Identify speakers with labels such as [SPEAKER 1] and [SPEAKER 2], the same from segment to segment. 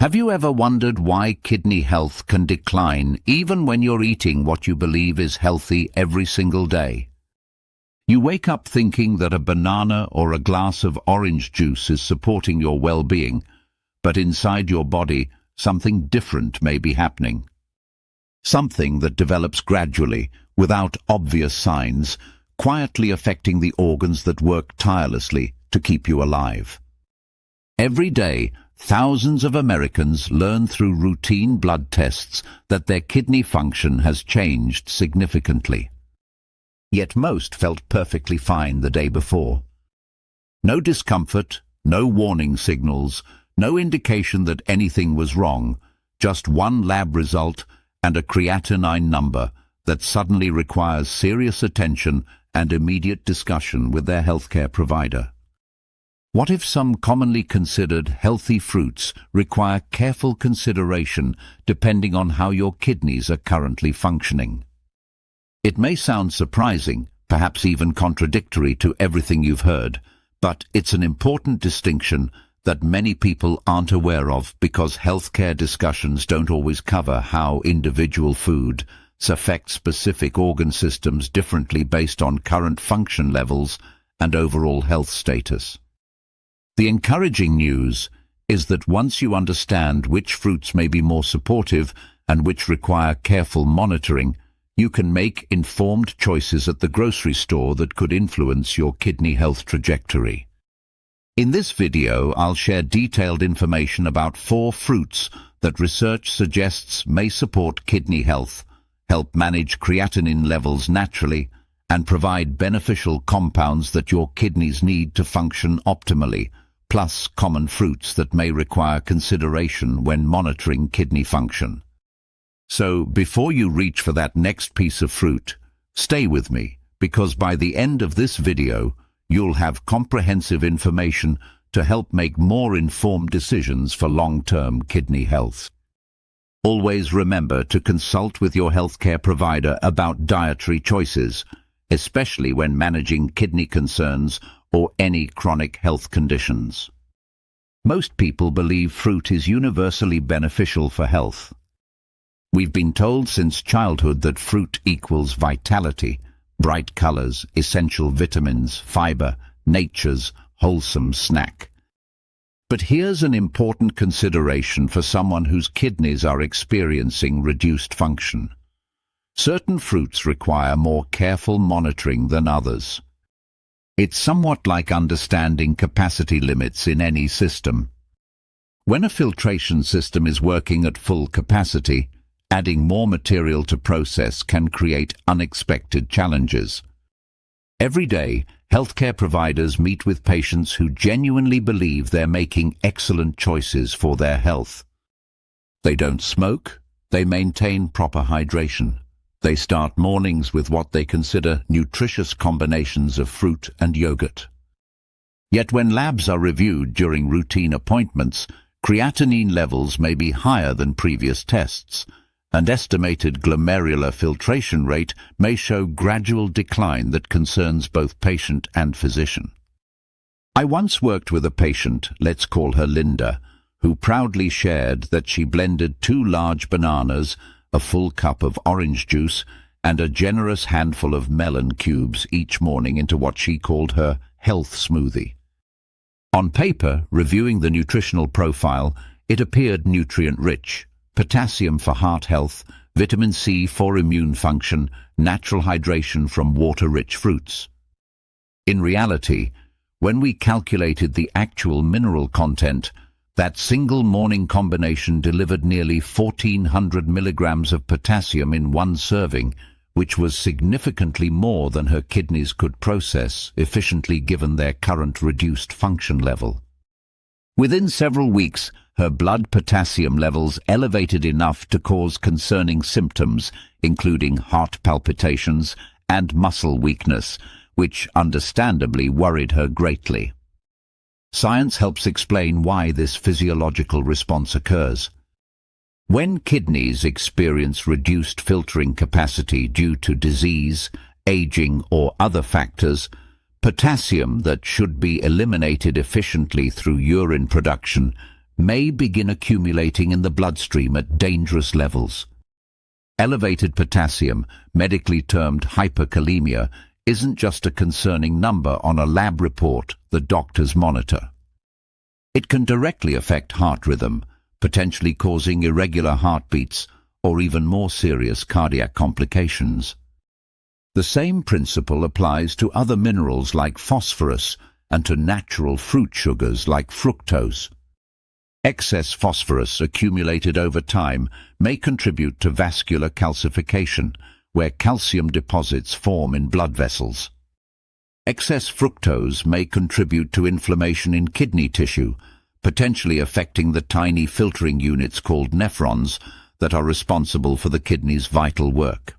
[SPEAKER 1] Have you ever wondered why kidney health can decline even when you're eating what you believe is healthy every single day? You wake up thinking that a banana or a glass of orange juice is supporting your well-being, but inside your body, something different may be happening. Something that develops gradually, without obvious signs, quietly affecting the organs that work tirelessly to keep you alive. Every day, thousands of Americans learn through routine blood tests that their kidney function has changed significantly. Yet most felt perfectly fine the day before. No discomfort, no warning signals, no indication that anything was wrong, just one lab result and a creatinine number that suddenly requires serious attention and immediate discussion with their healthcare provider. What if some commonly considered healthy fruits require careful consideration depending on how your kidneys are currently functioning? It may sound surprising, perhaps even contradictory to everything you've heard, but it's an important distinction that many people aren't aware of because healthcare discussions don't always cover how individual foods affect specific organ systems differently based on current function levels and overall health status. The encouraging news is that once you understand which fruits may be more supportive and which require careful monitoring, you can make informed choices at the grocery store that could influence your kidney health trajectory. In this video, I'll share detailed information about 4 fruits that research suggests may support kidney health, help manage creatinine levels naturally, and provide beneficial compounds that your kidneys need to function optimally, plus common fruits that may require consideration when monitoring kidney function. So, before you reach for that next piece of fruit, stay with me, because by the end of this video, you'll have comprehensive information to help make more informed decisions for long-term kidney health. Always remember to consult with your healthcare provider about dietary choices, especially when managing kidney concerns or any chronic health conditions. Most people believe fruit is universally beneficial for health. We've been told since childhood that fruit equals vitality, bright colors, essential vitamins, fiber, nature's wholesome snack. But here's an important consideration for someone whose kidneys are experiencing reduced function. Certain fruits require more careful monitoring than others. It's somewhat like understanding capacity limits in any system. When a filtration system is working at full capacity, adding more material to process can create unexpected challenges. Every day, healthcare providers meet with patients who genuinely believe they're making excellent choices for their health. They don't smoke, they maintain proper hydration. They start mornings with what they consider nutritious combinations of fruit and yogurt. Yet when labs are reviewed during routine appointments, creatinine levels may be higher than previous tests, and estimated glomerular filtration rate may show gradual decline that concerns both patient and physician. I once worked with a patient, let's call her Linda, who proudly shared that she blended 2 large bananas, a full cup of orange juice, and a generous handful of melon cubes each morning into what she called her health smoothie. On paper, reviewing the nutritional profile, it appeared nutrient-rich: potassium for heart health, vitamin C for immune function, natural hydration from water-rich fruits. In reality, when we calculated the actual mineral content, that single morning combination delivered nearly 1,400 milligrams of potassium in one serving, which was significantly more than her kidneys could process efficiently given their current reduced function level. Within several weeks, her blood potassium levels elevated enough to cause concerning symptoms, including heart palpitations and muscle weakness, which understandably worried her greatly. Science helps explain why this physiological response occurs. When kidneys experience reduced filtering capacity due to disease, aging, or other factors, potassium that should be eliminated efficiently through urine production may begin accumulating in the bloodstream at dangerous levels. Elevated potassium, medically termed hyperkalemia, isn't just a concerning number on a lab report the doctors monitor. It can directly affect heart rhythm, potentially causing irregular heartbeats or even more serious cardiac complications. The same principle applies to other minerals like phosphorus and to natural fruit sugars like fructose. Excess phosphorus accumulated over time may contribute to vascular calcification, where calcium deposits form in blood vessels. Excess fructose may contribute to inflammation in kidney tissue, potentially affecting the tiny filtering units called nephrons that are responsible for the kidney's vital work.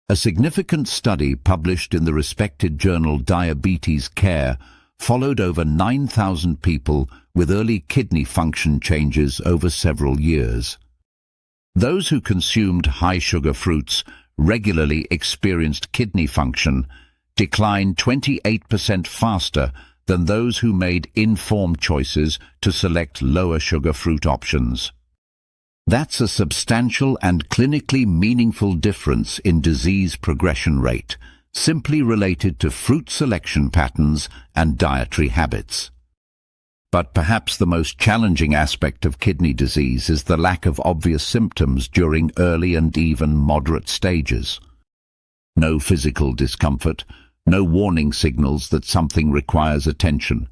[SPEAKER 1] A significant study published in the respected journal Diabetes Care followed over 9,000 people with early kidney function changes over several years. Those who consumed high-sugar fruits regularly experienced kidney function decline 28% faster than those who made informed choices to select lower-sugar fruit options. That's a substantial and clinically meaningful difference in disease progression rate, simply related to fruit selection patterns and dietary habits. But perhaps the most challenging aspect of kidney disease is the lack of obvious symptoms during early and even moderate stages. No physical discomfort, no warning signals that something requires attention,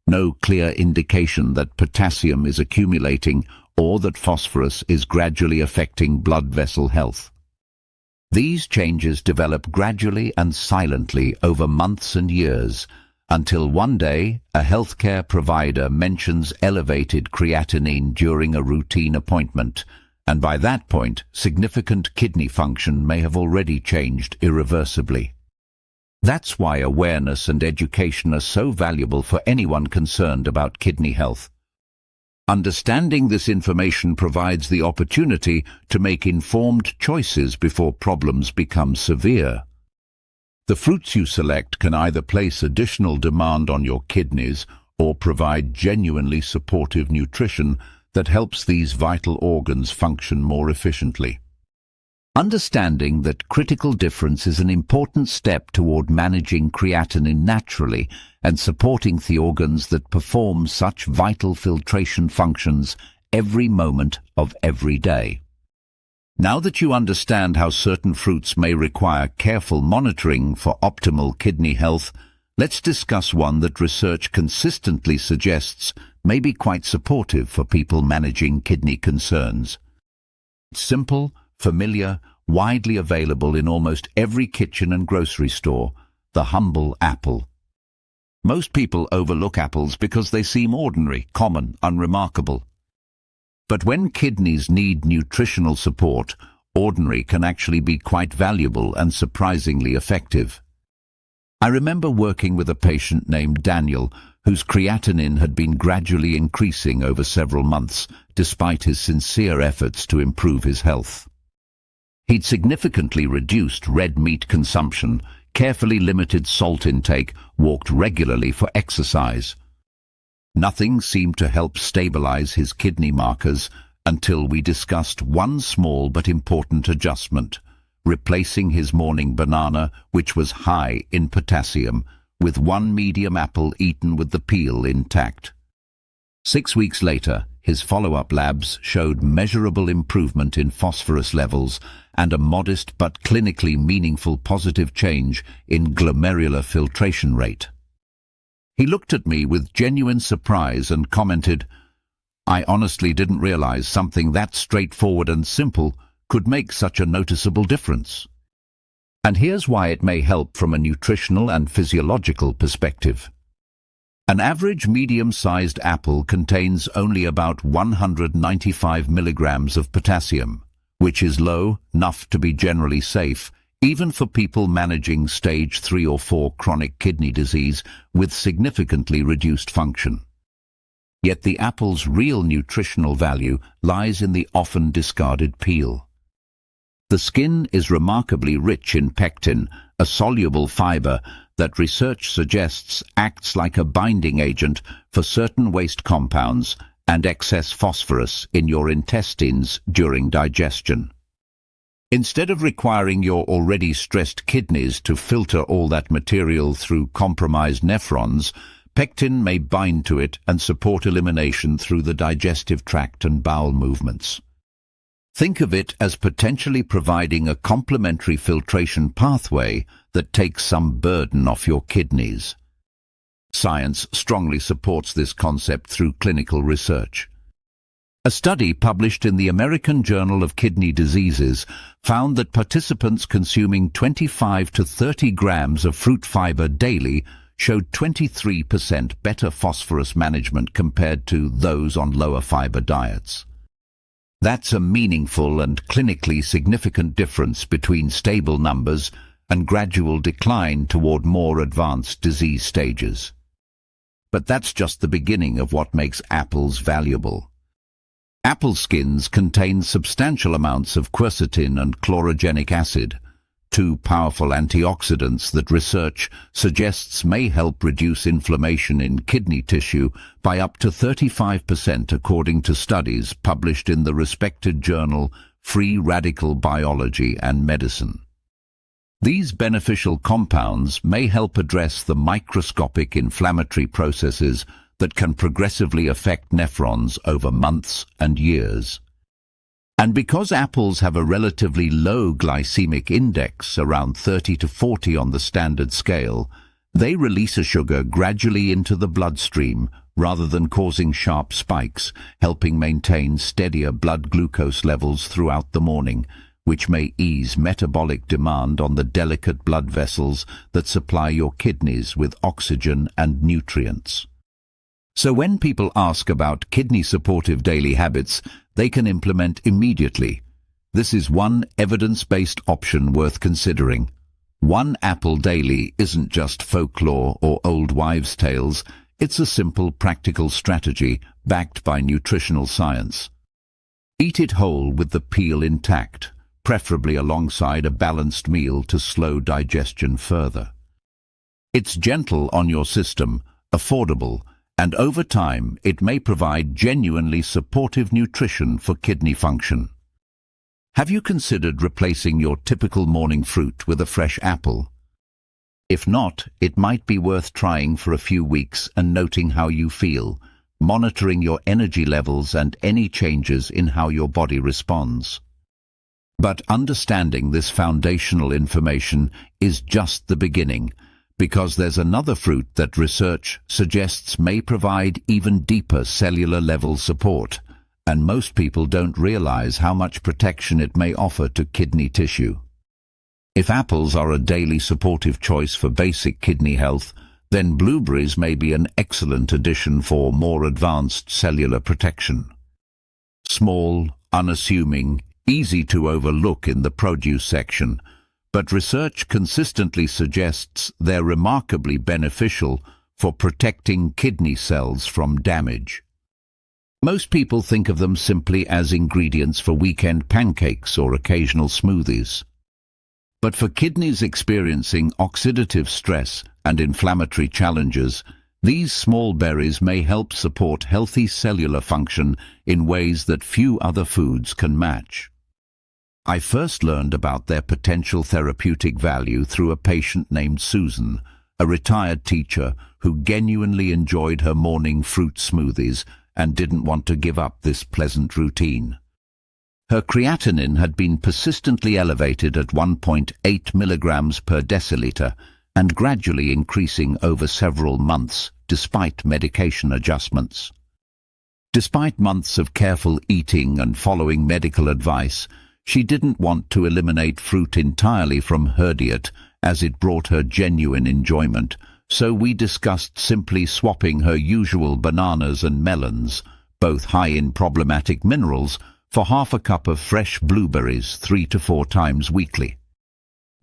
[SPEAKER 1] no clear indication that potassium is accumulating or that phosphorus is gradually affecting blood vessel health. These changes develop gradually and silently over months and years, until one day a healthcare provider mentions elevated creatinine during a routine appointment, and by that point significant kidney function may have already changed irreversibly. That's why awareness and education are so valuable for anyone concerned about kidney health. Understanding this information provides the opportunity to make informed choices before problems become severe. The fruits you select can either place additional demand on your kidneys or provide genuinely supportive nutrition that helps these vital organs function more efficiently. Understanding that critical difference is an important step toward managing creatinine naturally and supporting the organs that perform such vital filtration functions every moment of every day. Now that you understand how certain fruits may require careful monitoring for optimal kidney health, let's discuss one that research consistently suggests may be quite supportive for people managing kidney concerns. Simple, familiar, widely available in almost every kitchen and grocery store, the humble apple. Most people overlook apples because they seem ordinary, common, unremarkable. But when kidneys need nutritional support, ordinary can actually be quite valuable and surprisingly effective. I remember working with a patient named Daniel, whose creatinine had been gradually increasing over several months, despite his sincere efforts to improve his health. He'd significantly reduced red meat consumption, carefully limited salt intake, walked regularly for exercise. Nothing seemed to help stabilize his kidney markers until we discussed one small but important adjustment, replacing his morning banana, which was high in potassium, with one medium apple eaten with the peel intact. 6 weeks later, his follow-up labs showed measurable improvement in phosphorus levels and a modest but clinically meaningful positive change in glomerular filtration rate. He looked at me with genuine surprise and commented, "I honestly didn't realize something that straightforward and simple could make such a noticeable difference." And here's why it may help from a nutritional and physiological perspective. An average medium-sized apple contains only about 195 milligrams of potassium, which is low enough to be generally safe, even for people managing stage 3 or 4 chronic kidney disease with significantly reduced function. Yet the apple's real nutritional value lies in the often discarded peel. The skin is remarkably rich in pectin, a soluble fiber that research suggests acts like a binding agent for certain waste compounds and excess phosphorus in your intestines during digestion. Instead of requiring your already stressed kidneys to filter all that material through compromised nephrons, pectin may bind to it and support elimination through the digestive tract and bowel movements. Think of it as potentially providing a complementary filtration pathway that takes some burden off your kidneys. Science strongly supports this concept through clinical research. A study published in the American Journal of Kidney Diseases found that participants consuming 25 to 30 grams of fruit fiber daily showed 23% better phosphorus management compared to those on lower fiber diets. That's a meaningful and clinically significant difference between stable numbers and gradual decline toward more advanced disease stages. But that's just the beginning of what makes apples valuable. Apple skins contain substantial amounts of quercetin and chlorogenic acid, two powerful antioxidants that research suggests may help reduce inflammation in kidney tissue by up to 35% according to studies published in the respected journal Free Radical Biology and Medicine. These beneficial compounds may help address the microscopic inflammatory processes that can progressively affect nephrons over months and years. And because apples have a relatively low glycemic index, around 30 to 40 on the standard scale, they release a sugar gradually into the bloodstream rather than causing sharp spikes, helping maintain steadier blood glucose levels throughout the morning, which may ease metabolic demand on the delicate blood vessels that supply your kidneys with oxygen and nutrients. So when people ask about kidney-supportive daily habits they can implement immediately, this is one evidence-based option worth considering. One apple daily isn't just folklore or old wives' tales, it's a simple, practical strategy backed by nutritional science. Eat it whole with the peel intact, preferably alongside a balanced meal to slow digestion further. It's gentle on your system, affordable, and over time it may provide genuinely supportive nutrition for kidney function. Have you considered replacing your typical morning fruit with a fresh apple? If not, it might be worth trying for a few weeks and noting how you feel, monitoring your energy levels and any changes in how your body responds. But understanding this foundational information is just the beginning, because there's another fruit that research suggests may provide even deeper cellular level support, and most people don't realize how much protection it may offer to kidney tissue. If apples are a daily supportive choice for basic kidney health, then blueberries may be an excellent addition for more advanced cellular protection. Small, unassuming, easy to overlook in the produce section, but research consistently suggests they're remarkably beneficial for protecting kidney cells from damage. Most people think of them simply as ingredients for weekend pancakes or occasional smoothies. But for kidneys experiencing oxidative stress and inflammatory challenges, these small berries may help support healthy cellular function in ways that few other foods can match. I first learned about their potential therapeutic value through a patient named Susan, a retired teacher who genuinely enjoyed her morning fruit smoothies and didn't want to give up this pleasant routine. Her creatinine had been persistently elevated at 1.8 milligrams per deciliter and gradually increasing over several months despite medication adjustments. Despite months of careful eating and following medical advice, she didn't want to eliminate fruit entirely from her diet as it brought her genuine enjoyment, so we discussed simply swapping her usual bananas and melons, both high in problematic minerals, for half a cup of fresh blueberries 3 to 4 times weekly.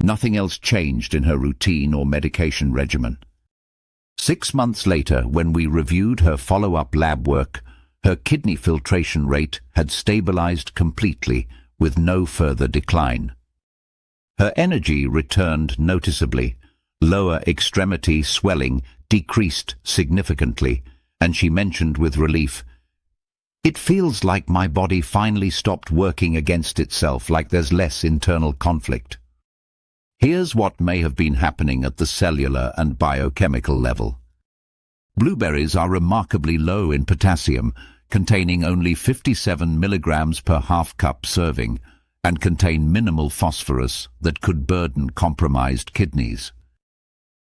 [SPEAKER 1] Nothing else changed in her routine or medication regimen. 6 months later, when we reviewed her follow-up lab work, her kidney filtration rate had stabilized completely, with no further decline. Her energy returned noticeably, lower extremity swelling decreased significantly, and she mentioned with relief, It feels like my body finally stopped working against itself, like there's less internal conflict. Here's what may have been happening at the cellular and biochemical level. Blueberries are remarkably low in potassium, containing only 57 milligrams per half-cup serving, and contain minimal phosphorus that could burden compromised kidneys.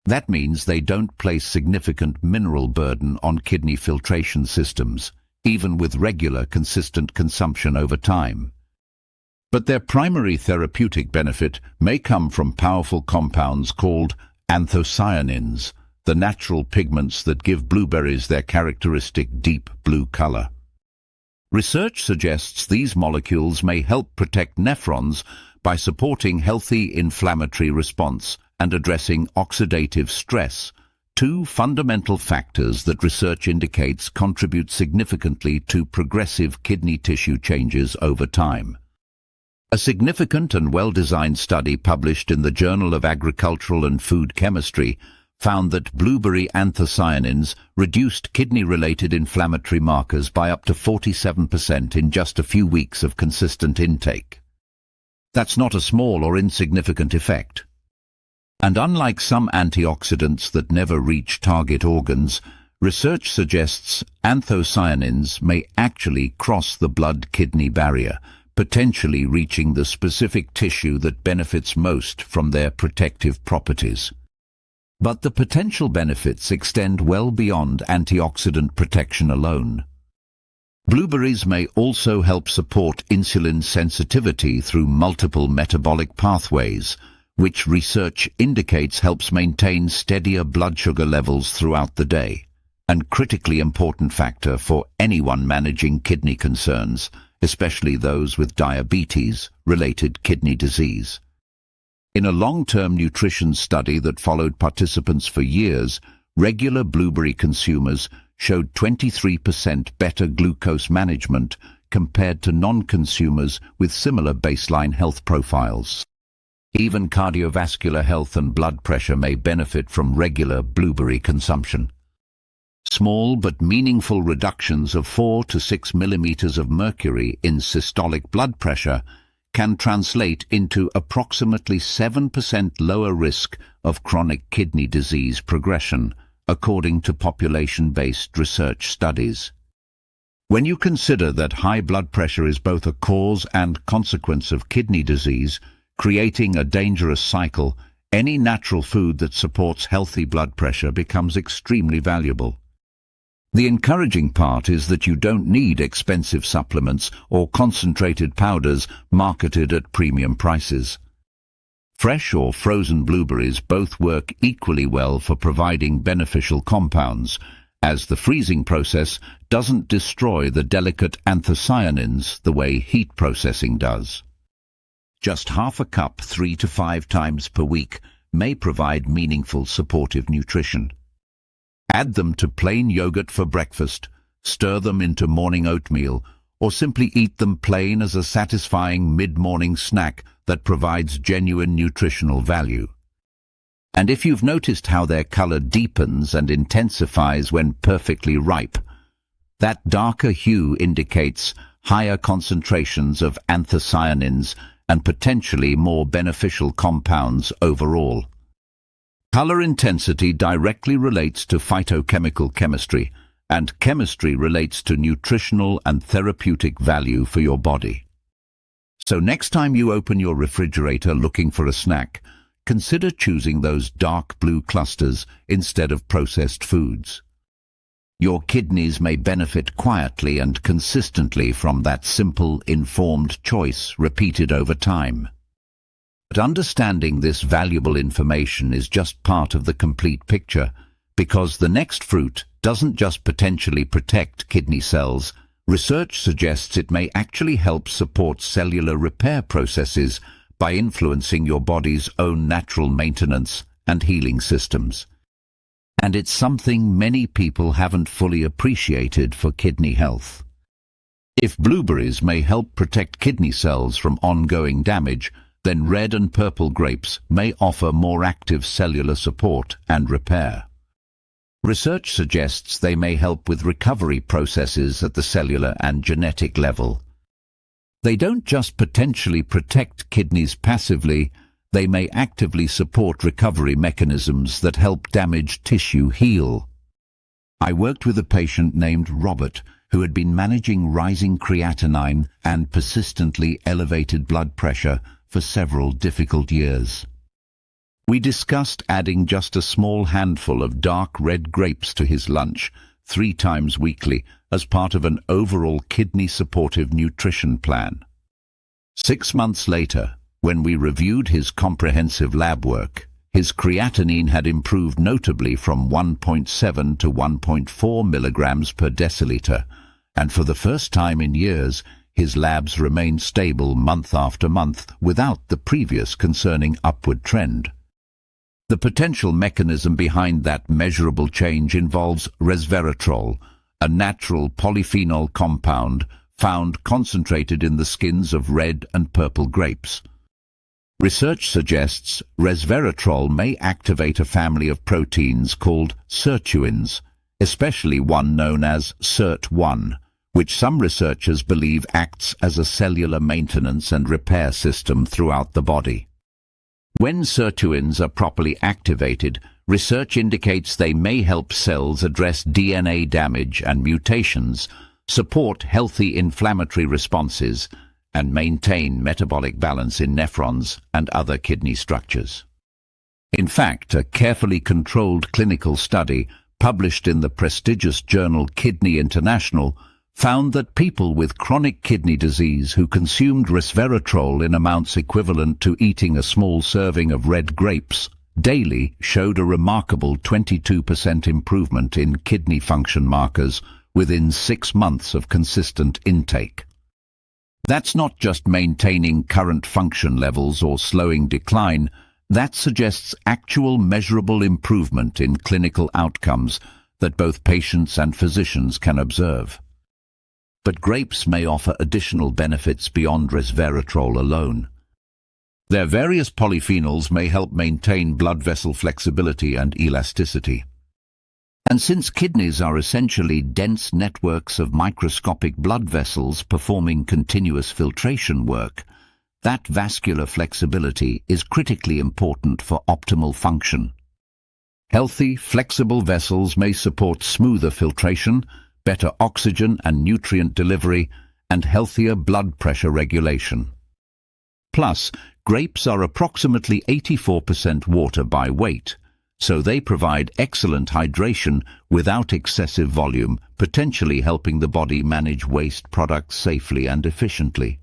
[SPEAKER 1] That means they don't place significant mineral burden on kidney filtration systems, even with regular, consistent consumption over time. But their primary therapeutic benefit may come from powerful compounds called anthocyanins, the natural pigments that give blueberries their characteristic deep blue color. Research suggests these molecules may help protect nephrons by supporting healthy inflammatory response and addressing oxidative stress, two fundamental factors that research indicates contribute significantly to progressive kidney tissue changes over time. A significant and well-designed study published in the Journal of Agricultural and Food Chemistry found that blueberry anthocyanins reduced kidney-related inflammatory markers by up to 47% in just a few weeks of consistent intake. That's not a small or insignificant effect. And unlike some antioxidants that never reach target organs, research suggests anthocyanins may actually cross the blood-kidney barrier, potentially reaching the specific tissue that benefits most from their protective properties. But the potential benefits extend well beyond antioxidant protection alone. Blueberries may also help support insulin sensitivity through multiple metabolic pathways, which research indicates helps maintain steadier blood sugar levels throughout the day, and critically important factor for anyone managing kidney concerns, especially those with diabetes-related kidney disease. In a long-term nutrition study that followed participants for years, regular blueberry consumers showed 23% better glucose management compared to non-consumers with similar baseline health profiles. Even cardiovascular health and blood pressure may benefit from regular blueberry consumption. Small but meaningful reductions of 4 to 6 millimeters of mercury in systolic blood pressure can translate into approximately 7% lower risk of chronic kidney disease progression, according to population-based research studies. When you consider that high blood pressure is both a cause and consequence of kidney disease, creating a dangerous cycle, any natural food that supports healthy blood pressure becomes extremely valuable. The encouraging part is that you don't need expensive supplements or concentrated powders marketed at premium prices. Fresh or frozen blueberries both work equally well for providing beneficial compounds, as the freezing process doesn't destroy the delicate anthocyanins the way heat processing does. Just half a cup 3 to 5 times per week may provide meaningful supportive nutrition. Add them to plain yogurt for breakfast, stir them into morning oatmeal, or simply eat them plain as a satisfying mid-morning snack that provides genuine nutritional value. And if you've noticed how their color deepens and intensifies when perfectly ripe, that darker hue indicates higher concentrations of anthocyanins and potentially more beneficial compounds overall. Color intensity directly relates to phytochemical chemistry, and chemistry relates to nutritional and therapeutic value for your body. So next time you open your refrigerator looking for a snack, consider choosing those dark blue clusters instead of processed foods. Your kidneys may benefit quietly and consistently from that simple, informed choice repeated over time. But understanding this valuable information is just part of the complete picture, because the next fruit doesn't just potentially protect kidney cells. Research suggests it may actually help support cellular repair processes by influencing your body's own natural maintenance and healing systems. And it's something many people haven't fully appreciated for kidney health. If blueberries may help protect kidney cells from ongoing damage, then red and purple grapes may offer more active cellular support and repair. Research suggests they may help with recovery processes at the cellular and genetic level. They don't just potentially protect kidneys passively, they may actively support recovery mechanisms that help damaged tissue heal. I worked with a patient named Robert who had been managing rising creatinine and persistently elevated blood pressure for several difficult years. We discussed adding just a small handful of dark red grapes to his lunch 3 times weekly as part of an overall kidney-supportive nutrition plan. 6 months later, when we reviewed his comprehensive lab work, his creatinine had improved notably from 1.7 to 1.4 milligrams per deciliter, and for the first time in years, his labs remained stable month after month without the previous concerning upward trend. The potential mechanism behind that measurable change involves resveratrol, a natural polyphenol compound found concentrated in the skins of red and purple grapes. Research suggests resveratrol may activate a family of proteins called sirtuins, especially one known as SIRT1, which some researchers believe acts as a cellular maintenance and repair system throughout the body. When sirtuins are properly activated, research indicates they may help cells address DNA damage and mutations, support healthy inflammatory responses, and maintain metabolic balance in nephrons and other kidney structures. In fact, a carefully controlled clinical study published in the prestigious journal Kidney International found that people with chronic kidney disease who consumed resveratrol in amounts equivalent to eating a small serving of red grapes daily showed a remarkable 22% improvement in kidney function markers within 6 months of consistent intake. That's not just maintaining current function levels or slowing decline, that suggests actual measurable improvement in clinical outcomes that both patients and physicians can observe. But grapes may offer additional benefits beyond resveratrol alone. Their various polyphenols may help maintain blood vessel flexibility and elasticity. And since kidneys are essentially dense networks of microscopic blood vessels performing continuous filtration work, that vascular flexibility is critically important for optimal function. Healthy, flexible vessels may support smoother filtration, better oxygen and nutrient delivery, and healthier blood pressure regulation. Plus, grapes are approximately 84% water by weight, so they provide excellent hydration without excessive volume, potentially helping the body manage waste products safely and efficiently.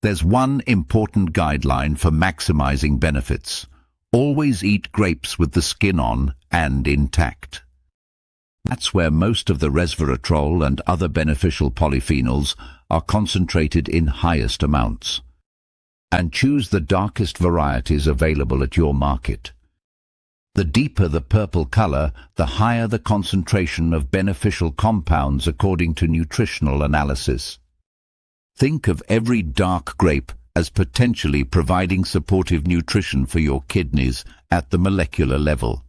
[SPEAKER 1] There's one important guideline for maximizing benefits. Always eat grapes with the skin on and intact. That's where most of the resveratrol and other beneficial polyphenols are concentrated in highest amounts. And choose the darkest varieties available at your market. The deeper the purple color, the higher the concentration of beneficial compounds according to nutritional analysis. Think of every dark grape as potentially providing supportive nutrition for your kidneys at the molecular level.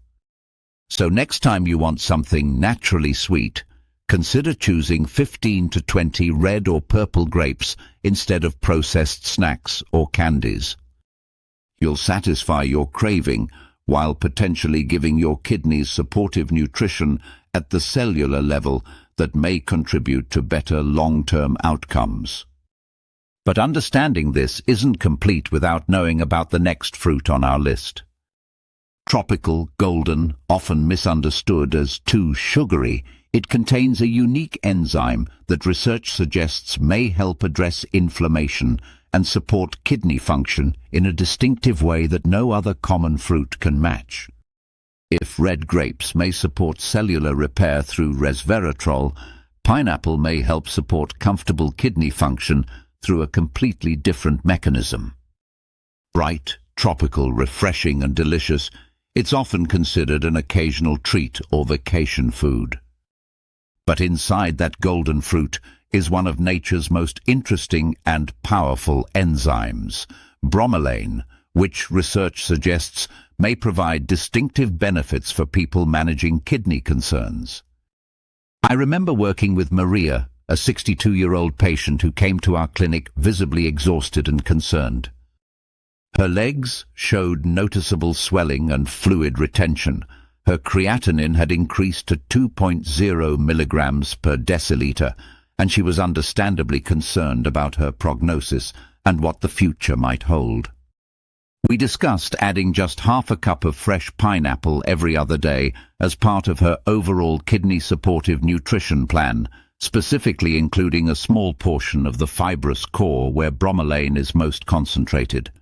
[SPEAKER 1] So next time you want something naturally sweet, consider choosing 15 to 20 red or purple grapes instead of processed snacks or candies. You'll satisfy your craving while potentially giving your kidneys supportive nutrition at the cellular level that may contribute to better long-term outcomes. But understanding this isn't complete without knowing about the next fruit on our list. Tropical, golden, often misunderstood as too sugary, it contains a unique enzyme that research suggests may help address inflammation and support kidney function in a distinctive way that no other common fruit can match. If red grapes may support cellular repair through resveratrol, pineapple may help support comfortable kidney function through a completely different mechanism. Bright, tropical, refreshing and delicious, it's often considered an occasional treat or vacation food. But inside that golden fruit is one of nature's most interesting and powerful enzymes, bromelain, which research suggests may provide distinctive benefits for people managing kidney concerns. I remember working with Maria, a 62-year-old patient who came to our clinic visibly exhausted and concerned. Her legs showed noticeable swelling and fluid retention. Her creatinine had increased to 2.0 milligrams per deciliter, and she was understandably concerned about her prognosis and what the future might hold. We discussed adding just half a cup of fresh pineapple every other day as part of her overall kidney-supportive nutrition plan, specifically including a small portion of the fibrous core where bromelain is most concentrated.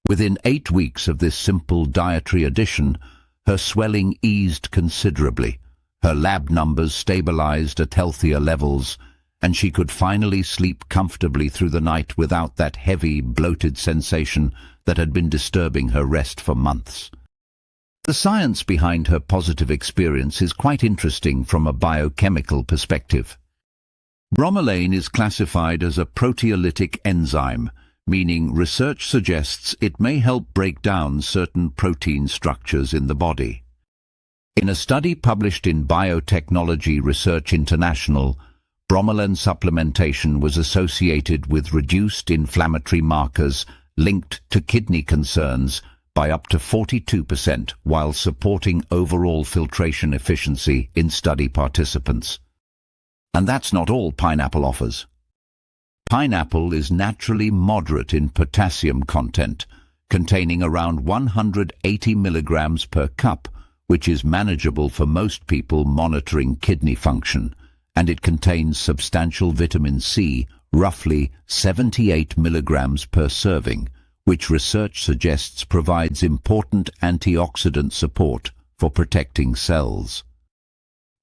[SPEAKER 1] Within 8 weeks of this simple dietary addition, her swelling eased considerably, her lab numbers stabilized at healthier levels, and she could finally sleep comfortably through the night without that heavy, bloated sensation that had been disturbing her rest for months. The science behind her positive experience is quite interesting from a biochemical perspective. Bromelain is classified as a proteolytic enzyme, meaning research suggests it may help break down certain protein structures in the body. In a study published in Biotechnology Research International, bromelain supplementation was associated with reduced inflammatory markers linked to kidney concerns by up to 42% while supporting overall filtration efficiency in study participants. And that's not all pineapple offers. Pineapple is naturally moderate in potassium content, containing around 180 milligrams per cup, which is manageable for most people monitoring kidney function, and it contains substantial vitamin C, roughly 78 milligrams per serving, which research suggests provides important antioxidant support for protecting cells.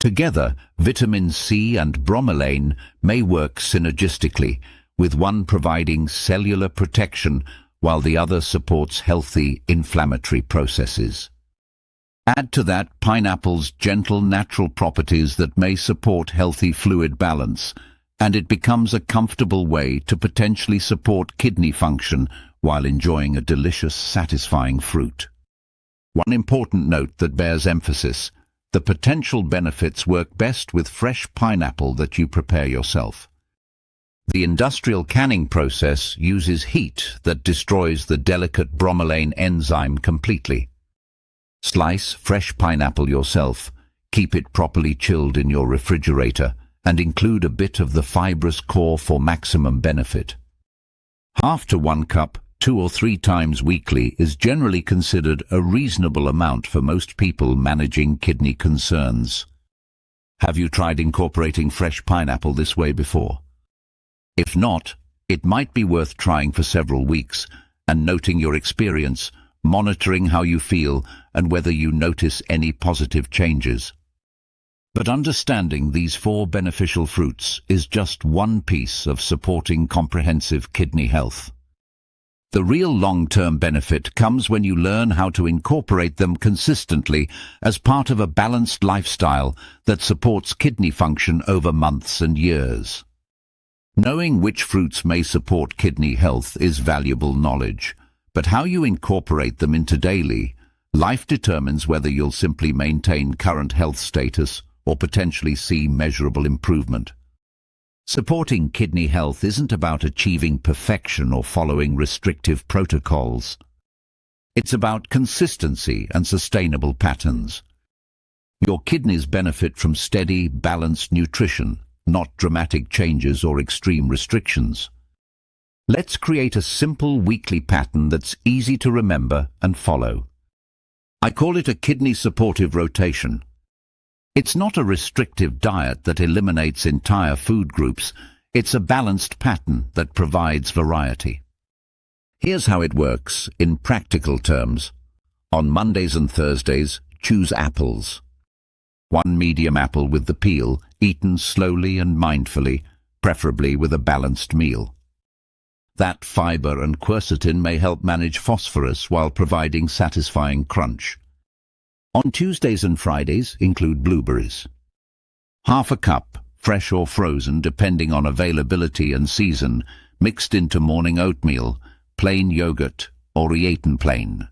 [SPEAKER 1] Together, vitamin C and bromelain may work synergistically, with one providing cellular protection while the other supports healthy inflammatory processes. Add to that pineapple's gentle natural properties that may support healthy fluid balance, and it becomes a comfortable way to potentially support kidney function while enjoying a delicious, satisfying fruit. One important note that bears emphasis: the potential benefits work best with fresh pineapple that you prepare yourself. The industrial canning process uses heat that destroys the delicate bromelain enzyme completely. Slice fresh pineapple yourself, keep it properly chilled in your refrigerator, and include a bit of the fibrous core for maximum benefit. Half to 1 cup, 2 or 3 times weekly, is generally considered a reasonable amount for most people managing kidney concerns. Have you tried incorporating fresh pineapple this way before? If not, it might be worth trying for several weeks and noting your experience, monitoring how you feel and whether you notice any positive changes. But understanding these 4 beneficial fruits is just one piece of supporting comprehensive kidney health. The real long-term benefit comes when you learn how to incorporate them consistently as part of a balanced lifestyle that supports kidney function over months and years. Knowing which fruits may support kidney health is valuable knowledge, but how you incorporate them into daily life determines whether you'll simply maintain current health status or potentially see measurable improvement. Supporting kidney health isn't about achieving perfection or following restrictive protocols. It's about consistency and sustainable patterns. Your kidneys benefit from steady, balanced nutrition, not dramatic changes or extreme restrictions. Let's create a simple weekly pattern that's easy to remember and follow. I call it a kidney-supportive rotation. It's not a restrictive diet that eliminates entire food groups. It's a balanced pattern that provides variety. Here's how it works in practical terms. On Mondays and Thursdays, choose apples. 1 medium apple with the peel, eaten slowly and mindfully, preferably with a balanced meal. That fiber and quercetin may help manage phosphorus while providing satisfying crunch. On Tuesdays and Fridays, include blueberries. Half a cup, fresh or frozen depending on availability and season, mixed into morning oatmeal, plain yogurt, or eaten plain.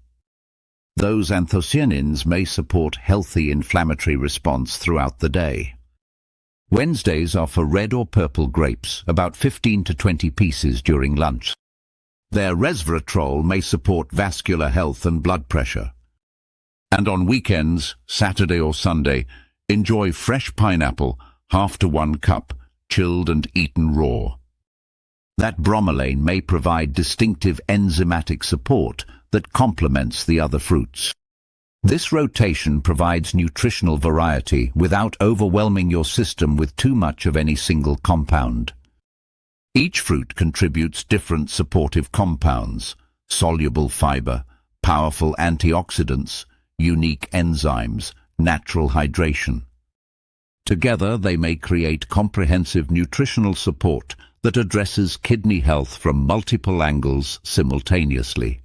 [SPEAKER 1] Those anthocyanins may support healthy inflammatory response throughout the day. Wednesdays are for red or purple grapes, about 15 to 20 pieces during lunch. Their resveratrol may support vascular health and blood pressure. And on weekends, Saturday or Sunday, enjoy fresh pineapple, 1/2 to 1 cup, chilled and eaten raw. That bromelain may provide distinctive enzymatic support that complements the other fruits. This rotation provides nutritional variety without overwhelming your system with too much of any single compound. Each fruit contributes different supportive compounds, soluble fiber, powerful antioxidants, unique enzymes, natural hydration. Together they may create comprehensive nutritional support that addresses kidney health from multiple angles simultaneously.